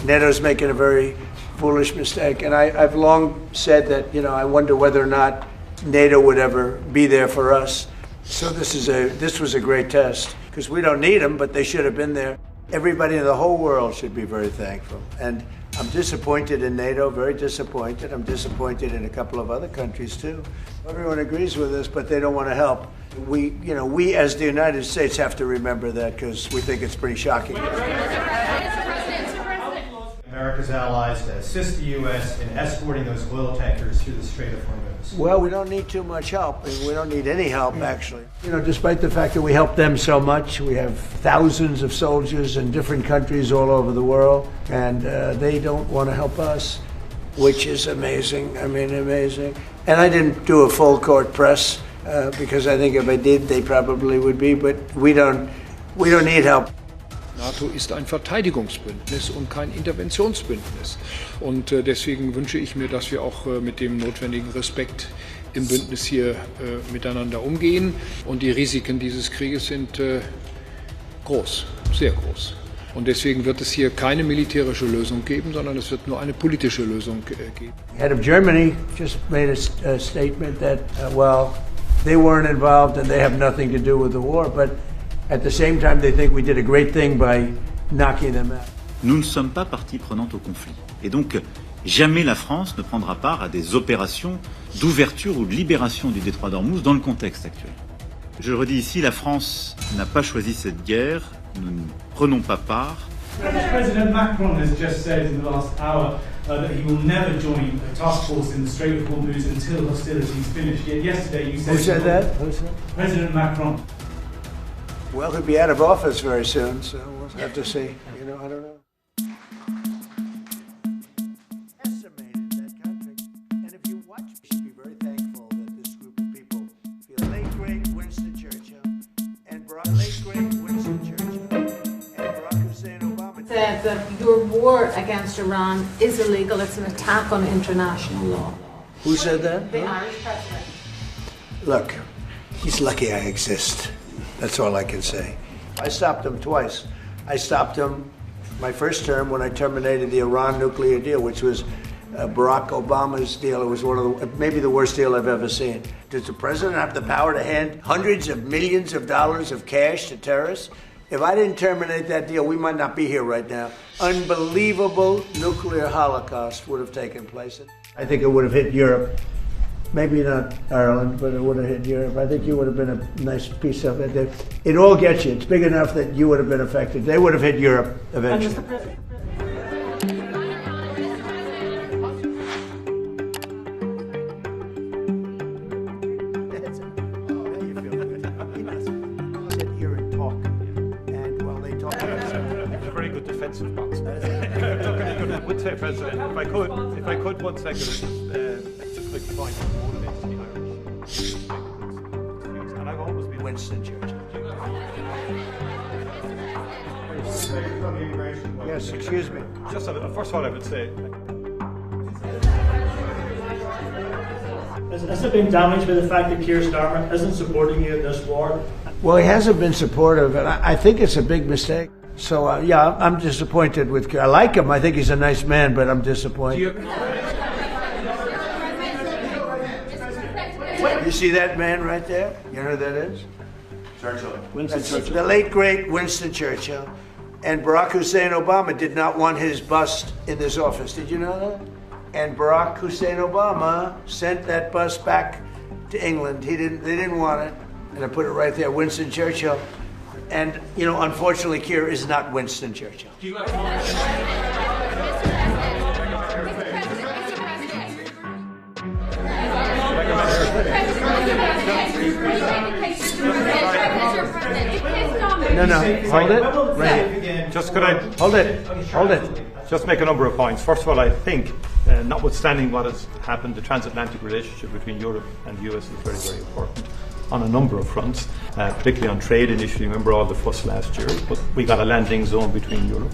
NATO's making a very foolish mistake, and I've long said that, I wonder whether or not NATO would ever be there for us. So this was a great test, because we don't need them, but they should have been there. Everybody in the whole world should be very thankful. And I'm disappointed in NATO, very disappointed. I'm disappointed in a couple of other countries too. Everyone agrees with us, but they don't want to help. We as the United States have to remember that, because we think it's pretty shocking. America's allies to assist the U.S. in escorting those oil tankers through the Strait of Hormuz? Well, we don't need too much help. We don't need any help, actually. Despite the fact that we help them so much, we have thousands of soldiers in different countries all over the world, and they don't want to help us, which is amazing. Amazing. And I didn't do a full court press because I think if I did, they probably would be, but we don't need help. NATO ist ein Verteidigungsbündnis und kein Interventionsbündnis. Und deswegen wünsche ich mir, dass wir auch mit dem notwendigen Respekt im Bündnis hier miteinander umgehen. Und die Risiken dieses Krieges sind groß, sehr groß. Und deswegen wird es hier keine militärische Lösung geben, sondern es wird nur eine politische Lösung geben. The head of Germany just made a statement that, they weren't involved and they have nothing to do with the war, but at the same time, they think we did a great thing by knocking them out. Nous ne sommes pas partie prenante au conflit. Et donc, jamais la France ne prendra part à des opérations d'ouverture ou de libération du détroit d'Ormuz dans le contexte actuel. Je le redis ici, la France n'a pas choisi cette guerre. Nous ne prenons pas part. President Macron has just said in the last hour that he will never join a task force in the Strait of Hormuz until hostilities finish. Yet yesterday you said... Who said that? President Macron. Well, he'll be out of office very soon, so we'll have to see. I don't know. Decimated that country. And if you watch, you should be very thankful that this group of people feel late great Winston Churchill and Barack Hussein Obama said that your war against Iran is illegal. It's an attack on international law. Who said that? The Irish president. Look, he's lucky I exist. That's all I can say. I stopped him twice. I stopped him my first term when I terminated the Iran nuclear deal, which was Barack Obama's deal. It was maybe the worst deal I've ever seen. Does the president have the power to hand hundreds of millions of dollars of cash to terrorists? If I didn't terminate that deal, we might not be here right now. Unbelievable nuclear holocaust would have taken place. I think it would have hit Europe. Maybe not Ireland, but it would have hit Europe. I think you would have been a nice piece of it. It all gets you. It's big enough that you would have been affected. They would have hit Europe eventually. Very good defensive box. I would say, President, if I could 1 second, just a quick point on one against the Irish. And I've always been Winston Churchill. Yes, excuse me. Just first of all, I would say. Has it been damaged by the fact that Keir Starmer isn't supporting you in this war? Well, he hasn't been supportive, and I think it's a big mistake. So, I'm disappointed with Keir. I like him. I think he's a nice man, but I'm disappointed. You see that man right there? You know who that is? Churchill. Winston Churchill. The late, great Winston Churchill. And Barack Hussein Obama did not want his bust in this office. Did you know that? And Barack Hussein Obama sent that bust back to England. They didn't want it. And I put it right there, Winston Churchill. And, unfortunately, Keir is not Winston Churchill. No, hold it. Right. Just could I Hold it. just make a number of points? First of all, I think, notwithstanding what has happened, the transatlantic relationship between Europe and the US is very, very important on a number of fronts, particularly on trade initially. Remember all the fuss last year, but we got a landing zone between Europe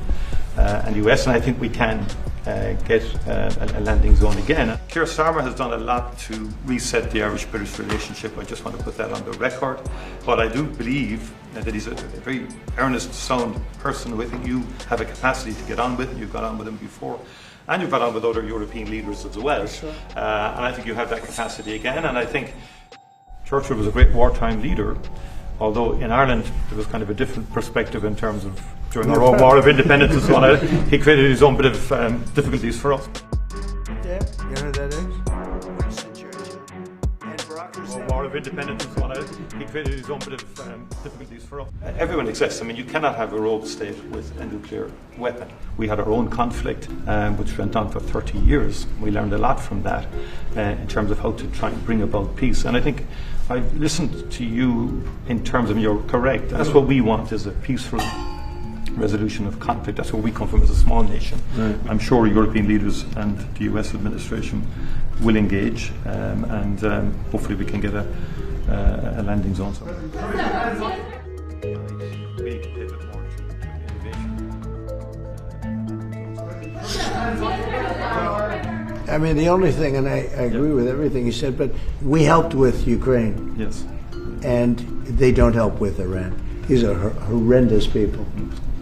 and the US, and I think we can get a landing zone again. Keir Starmer has done a lot to reset the Irish-British relationship. I just want to put that on the record. But I do believe that he's a very earnest, sound person who I think you have a capacity to get on with. You've got on with him before. And you've got on with other European leaders as well. Sure. And I think you have that capacity again. And I think Churchill was a great wartime leader, although in Ireland there was kind of a different perspective in terms of during our own War of Independence and so on. He created his own bit of difficulties for us. Yeah, you know who that is? Winston Churchill and Barack Hussein. War of Independence and so on. He created his own bit of difficulties for us. Everyone exists. I mean, you cannot have a rogue state with a nuclear weapon. We had our own conflict, which went on for 30 years. We learned a lot from that in terms of how to try and bring about peace. And I think I listened to you in terms of you're correct. That's what we want, is a peaceful resolution of conflict. That's where we come from as a small nation. Right. I'm sure European leaders and the US administration will engage, and hopefully we can get a landing zone somewhere. We need to pivot more to innovation. I mean, the only thing, and I agree with everything you said, but we helped with Ukraine. Yes. And they don't help with Iran. These are horrendous people.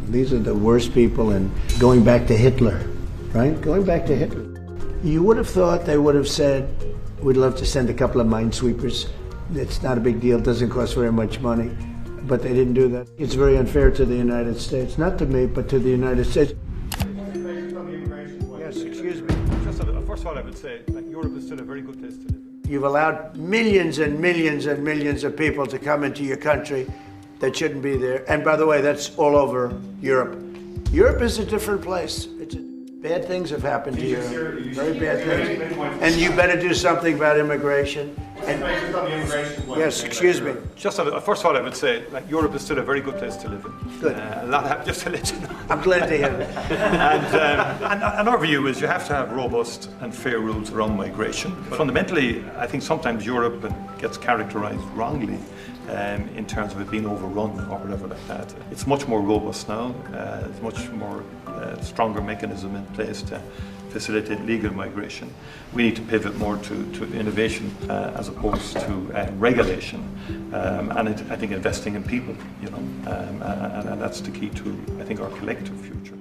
These are the worst people, and going back to Hitler, right? Going back to Hitler. You would have thought they would have said, we'd love to send a couple of minesweepers. It's not a big deal, doesn't cost very much money. But they didn't do that. It's very unfair to the United States. Not to me, but to the United States. Yes, excuse me. First of all, I would say that Europe is still a very good place to live in. You've allowed millions and millions and millions of people to come into your country that shouldn't be there. And by the way, that's all over Europe. Europe is a different place. Bad things have happened to Europe. Very bad things. And you better do something about immigration. Yes, excuse me. Just first of all, I would say that Europe is still a very good place to live in. Good. A lot happened, just to let you know. I'm glad to hear that. And our view is you have to have robust and fair rules around migration. But fundamentally, I think sometimes Europe gets characterized wrongly in terms of it being overrun or whatever like that. It's much more robust now. It's much more stronger mechanism in place to facilitate legal migration. We need to pivot more to innovation as opposed to regulation, and I think investing in people, you know, and that's the key to, I think, our collective future.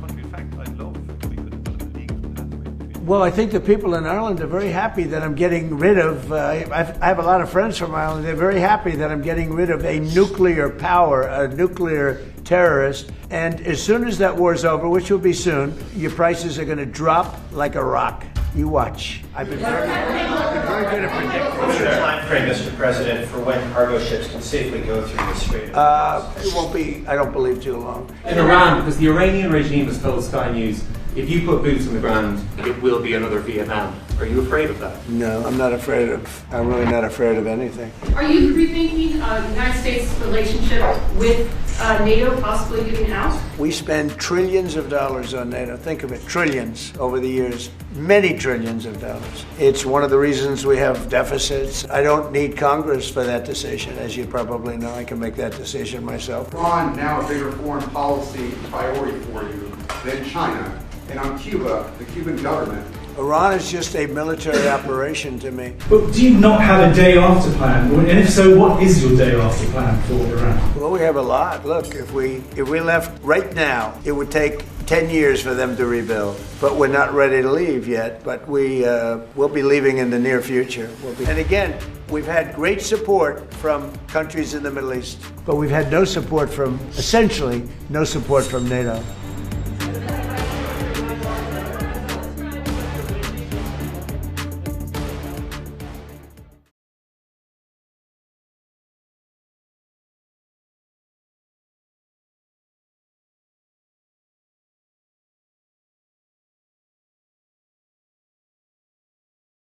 In fact, I love if we could have done it legally. Well, I think the people in Ireland are very happy that I'm getting rid of, I have a lot of friends from Ireland, they're very happy that I'm getting rid of a nuclear power, a nuclear terrorist, and as soon as that war's over, which will be soon, your prices are going to drop like a rock. You watch. I've been very good at predicting. What's your time frame, Mr. President, for when cargo ships can safely go through the Strait of Hormuz? It won't be, I don't believe, too long. In Iran, because the Iranian regime has told Sky News, if you put boots on the ground, it will be another Vietnam. Are you afraid of that? No, I'm really not afraid of anything. Are you rethinking the United States' relationship with NATO possibly getting out? We spend trillions of dollars on NATO. Think of it, trillions over the years, many trillions of dollars. It's one of the reasons we have deficits. I don't need Congress for that decision, as you probably know. I can make that decision myself. Iran now a bigger foreign policy priority for you than China. And on Cuba, the Cuban government. Iran is just a military operation to me. But do you not have a day after plan? And if so, what is your day after plan for Iran? Well, we have a lot. Look, if we left right now, it would take 10 years for them to rebuild. But we're not ready to leave yet. But we'll be leaving in the near future. And again, we've had great support from countries in the Middle East, but we've had no support from, essentially, no support from NATO.